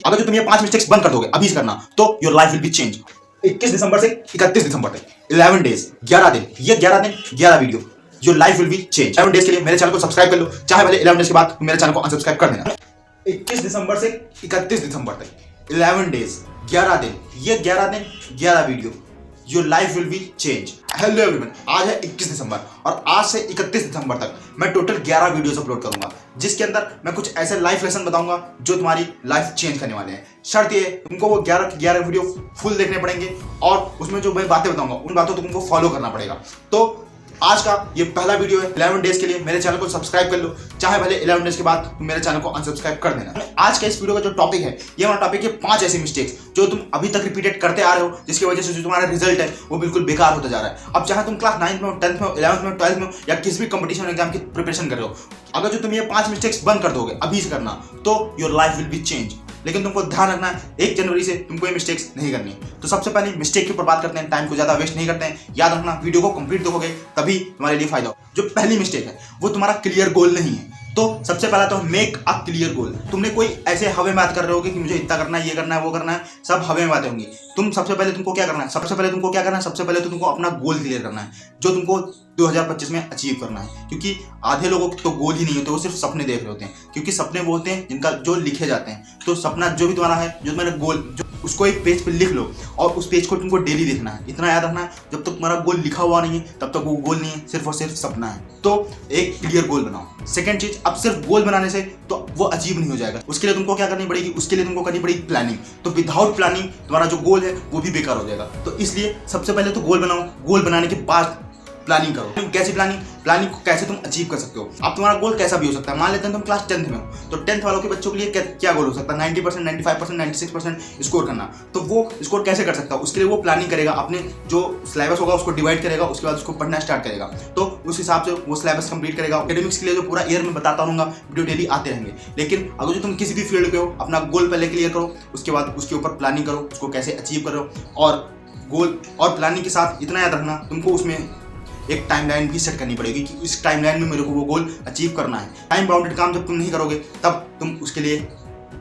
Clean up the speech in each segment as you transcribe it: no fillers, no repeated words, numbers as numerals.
अगर जो तुम ये 5 मिस्टेक्स बंद कर दोगे अभी से करना तो your life will be change. 21 दिसंबर से 31 दिसंबर तक 11 डेज 11 दिन, ये 11 दिन 11 video, your life will be change. 11 days के लिए मेरे चैनल को सब्सक्राइब कर लो, चाहे भले 11 डेज के बाद मेरे चैनल को अनसब्सक्राइब कर देना। 21 दिसंबर से 31 दिसंबर तक 11 डेज 11 दिन, ये 11 दिन 11 video, your life will be change. Hello everyone, आज है 21 दिसंबर और आज से 31 दिसंबर तक मैं टोटल 11 वीडियोस अपलोड करूंगा, जिसके अंदर मैं कुछ ऐसे लाइफ लेसन बताऊंगा जो तुम्हारी लाइफ चेंज करने वाले हैं। शर्त ये तुमको वो 11 वीडियो फुल देखने पड़ेंगे और उसमें जो मैं बातें बताऊंगा उन बातों को तुमको फॉलो करना पड़ेगा। तो आज का ये पहला वीडियो है 11 डेज के लिए मेरे चैनल को सब्सक्राइब कर लो, चाहे भले 11 डेज के बाद तुम मेरे चैनल को अनसब्सक्राइब कर देना। आज का इस वीडियो का जो टॉपिक है, ये हमारा टॉपिक है 5 ऐसी मिस्टेक्स जो तुम अभी तक रिपीटेड करते आ रहे हो, जिसकी वजह से जो तुम्हारा रिजल्ट है वो बिल्कुल बेकार होता जा रहा है। अब चाहे तुम क्लास 9th में हो, 10th में हो, 11th में हो, 12th में हो या किसी भी कंपटीशन एग्जाम की प्रिपरेशन कर रहे हो, अगर जो तुम ये 5 मिस्टेक्स बंद कर दोगे अभी से करना तो your life will be change. लेकिन तुमको ध्यान रखना है 1 जनवरी से तुमको ये मिस्टेक्स नहीं करनी है। तो सबसे पहले मिस्टेक के ऊपर बात करते हैं, टाइम को ज्यादा वेस्ट नहीं करते हैं। याद रखना वीडियो को कंप्लीट देखोगे तभी तुम्हारे लिए फायदा हो। जो पहली मिस्टेक है वो तुम्हारा क्लियर गोल नहीं है। तो सबसे पहला तो मेक अ क्लियर गोल। तुमने कोई ऐसे हवे में बात कर रहे होगे कि मुझे इतना करना है, ये करना है, वो करना है, सब हवे में बातें होंगी। सबसे पहले तुमको क्या करना है, सबसे पहले तो तुमको अपना गोल क्लियर करना है जो तुमको 2025 में अचीव करना है। क्योंकि आधे लोगों के तो गोल ही नहीं होते, वो सिर्फ सपने देख रहे होते हैं, क्योंकि सपने वो होते हैं जिनका जो लिखे जाते हैं। तो सपना जो भी तुम्हारा है, जो तुम्हारा गोल, जो उसको एक पेज पे लिख लो और उस पेज को तुमको डेली लिखना है। इतना याद रखना है, जब तक तुम्हारा गोल लिखा हुआ नहीं है तब तक वो गोल नहीं है, सिर्फ और सिर्फ सपना है। तो एक क्लियर गोल बनाओ। सेकंड चीज, अब सिर्फ गोल बनाने से तो वो अचीव नहीं हो जाएगा। उसके लिए तुमको क्या करनी पड़ेगी, उसके लिए तुमको करनी पड़ेगी प्लानिंग। तो विदाउट प्लानिंग तुम्हारा जो गोल है वो भी बेकार हो जाएगा। तो इसलिए सबसे पहले तो गोल बनाओ, गोल बनाने के बाद प्लानिंग करो। कैसी प्लानिंग को कैसे तुम अचीव कर सकते हो। अब तुम्हारा गोल कैसा भी हो सकता है। मान लेते हैं तुम क्लास 10th में हो, तो 10th वालों के बच्चों के लिए क्या गोल हो सकता है, 90%, 95%, 96% स्कोर करना। तो वो स्कोर कैसे कर सकता है, उसके लिए वो प्लानिंग करेगा, अपने जो सिलेबस होगा उसको डिवाइड करेगा, उसके बाद उसको पढ़ना स्टार्ट करेगा। तो उस हिसाब से वो सिलेबस कंप्लीट करेगा। एकेडमिक्स के लिए जो पूरा ईयर में बताता रहूंगा, वीडियो डेली आते रहेंगे। लेकिन अगर जो तुम किसी भी फील्ड पे हो, अपना गोल पहले क्लियर करो, उसके बाद उसके ऊपर प्लानिंग करो, उसको कैसे अचीव करो। और गोल और प्लानिंग के साथ इतना याद रखना, तुमको उसमें एक टाइमलाइन भी सेट करनी पड़ेगी कि इस टाइमलाइन में मेरे को वो गोल अचीव करना है। टाइम बाउंडेड काम जब तुम नहीं करोगे तब तुम उसके लिए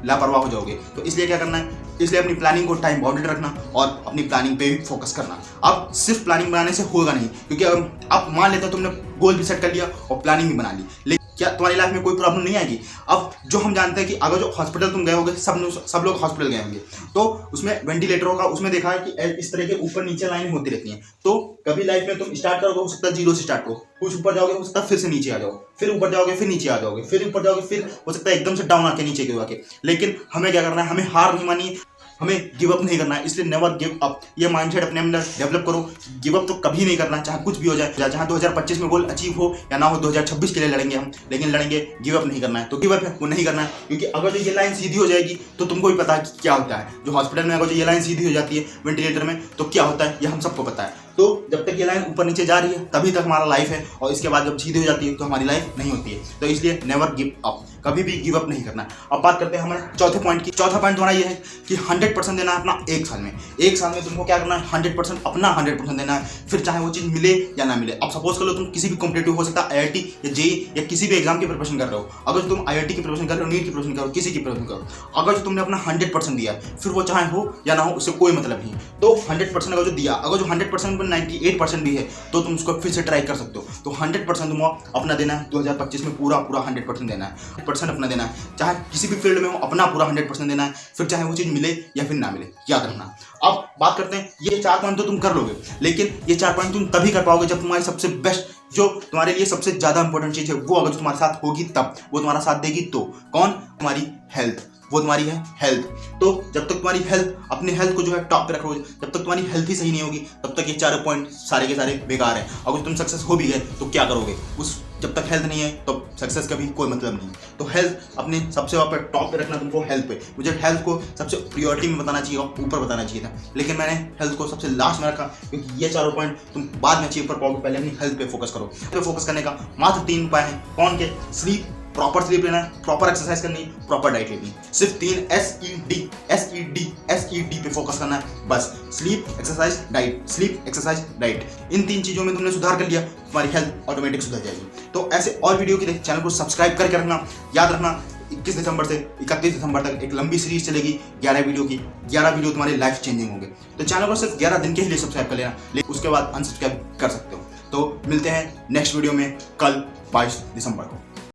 लापरवाह हो जाओगे। तो इसलिए क्या करना है, इसलिए अपनी प्लानिंग को टाइम बाउंडेड रखना और अपनी प्लानिंग पे भी फोकस करना। अब सिर्फ प्लानिंग बनाने से होगा नहीं, क्योंकि अब मान लेते हो तुमने गोल भी सेट कर लिया और प्लानिंग भी बना ली, लेकिन क्या तुम्हारी लाइफ में कोई प्रॉब्लम नहीं आएगी। अब जो हम जानते हैं कि अगर जो हॉस्पिटल तुम गए होगे, सब लोग हॉस्पिटल गए होंगे, तो उसमें वेंटिलेटर होगा, उसमें देखा है कि इस तरह के ऊपर नीचे लाइन होती रहती हैं। तो कभी लाइफ में तुम स्टार्ट करोगे, हो सकता है 0 से स्टार्ट करो, कुछ ऊपर जाओगे, हो सकता है फिर से नीचे आ जाओ, फिर ऊपर जाओगे, फिर नीचे आ जाओगे, फिर ऊपर जाओगे, फिर हो सकता है एकदम से डाउन आके नीचे गिर। लेकिन हमें क्या करना है, हमें हार नहीं मानी, हमें गिव अप नहीं करना है। इसलिए नेवर गिव अप, ये माइंडसेट अपने अंदर डेवलप करो। गिव अप तो कभी नहीं करना, चाहे कुछ भी हो जाए, चाहे 2025 में गोल अचीव हो या ना हो, 2026 के लिए लड़ेंगे हम, लेकिन लड़ेंगे, गिव अप नहीं करना है। तो गिव अप है वो नहीं करना है, क्योंकि अगर जो ये लाइन सीधी हो जाएगी तो तुमको भी पता है कि क्या होता है। जो हॉस्पिटल में अगर जो ये लाइन सीधी हो जाती है वेंटिलेटर में तो क्या होता है, ये हम सबको पता है। तो जब तक ये लाइन ऊपर नीचे जा रही है तभी तक हमारा लाइफ है, और इसके बाद जब सीधी हो जाती है तो हमारी लाइफ नहीं होती है। तो इसलिए नेवर गिव अप, कभी भी गिव अप नहीं करना। अब बात करते हैं हमारे चौथे पॉइंट की। चौथा पॉइंट तुम्हारा ये है कि 100% देना है अपना 1 साल में। 1 साल में तुमको क्या करना है, 100% अपना 100% देना है, फिर चाहे वो चीज़ मिले या ना मिले। अब सपोज कर लो तुम किसी भी कॉम्पिटेटिव, हो सकता है IIT या JEE या किसी भी एग्जाम की प्रिपरेशन कर रहे हो। अगर तुम IIT की प्रिपरेशन कर रहे हो, नीट की प्रिपरेशन करो, किसी की प्रिपरेशन करो, अगर जो तुमने अपना 100% दिया फिर वो चाहे हो या ना हो, उससे कोई मतलब नहीं। तो 100% अगर जो दिया, अगर जो 100% पर 98% भी है तो तुम उसको फिर से ट्राई कर सकते हो। तो 100% तुमको अपना देना है 2025 में, पूरा 100% देना है, 100% अपना देना है, चाहे किसी भी फील्ड में हो, अपना पूरा 100% देना है, फिर चाहे वो चीज़ मिले या फिर ना मिले, याद रखना। अब बात करते हैं, ये 4 पॉइंट तो तुम कर लोगे, लेकिन ये 4 पॉइंट तुम तभी कर पाओगे जब तुम्हारी सबसे बेस्ट, जो तुम्हारे लिए सबसे ज़्यादा इंपॉर्टेंट चीज़ है वो अगर तुम्हारे साथ होगी, तब वो तुम्हारा साथ देगी। तो कौन, तुम्हारी हेल्थ, वो तुम्हारी है हेल्थ। तो जब तक तुम्हारी हेल्थ, अपने हेल्थ को जो है टॉप पे रखोगे, जब तक तुम्हारी हेल्थ ही सही नहीं होगी तब तक ये 4 पॉइंट सारे के सारे बेकार हैं। अगर तुम सक्सेस हो भी गए तो क्या करोगे, जब तक हेल्थ नहीं है तो सक्सेस का भी कोई मतलब नहीं। तो हेल्थ अपने सबसे टॉप पे रखना, तुमको हेल्थ पे। मुझे हेल्थ को सबसे प्रायोरिटी में बताना चाहिए, ऊपर बताना चाहिए था, लेकिन मैंने हेल्थ को सबसे लास्ट में रखा, क्योंकि ये 4 पॉइंट तुम बाद में अचीव कर पाओगे। पहले अपनी हेल्थ पे फोकस करो। हेल्थ पे फोकस करने का मात्र 3 उपाय हैं। कौन के, स्लीप, प्रॉपर स्लीप लेना है, प्रॉपर एक्सरसाइज करनी है, प्रॉपर डाइट लेनी है। सिर्फ 3 SED पे फोकस करना है बस। Sleep, exercise, diet, sleep, exercise, diet. इन 3 चीज़ों में तुमने सुधार कर लिया, तुम्हारी हेल्थ ऑटोमेटिक सुधर जाएगी। तो ऐसे और वीडियो के लिए चैनल को सब्सक्राइब करके रखना। याद रखना 21 दिसंबर से 31 दिसंबर तक एक लंबी सीरीज चलेगी 11 वीडियो की। 11 वीडियो तुम्हारे लाइफ चेंजिंग होंगे। तो चैनल को सिर्फ 11 दिन के ही लिए सब्सक्राइब कर लेना, लेकिन उसके बाद अनसब्सक्राइब कर सकते हो। तो मिलते हैं नेक्स्ट वीडियो में कल 22 दिसंबर को।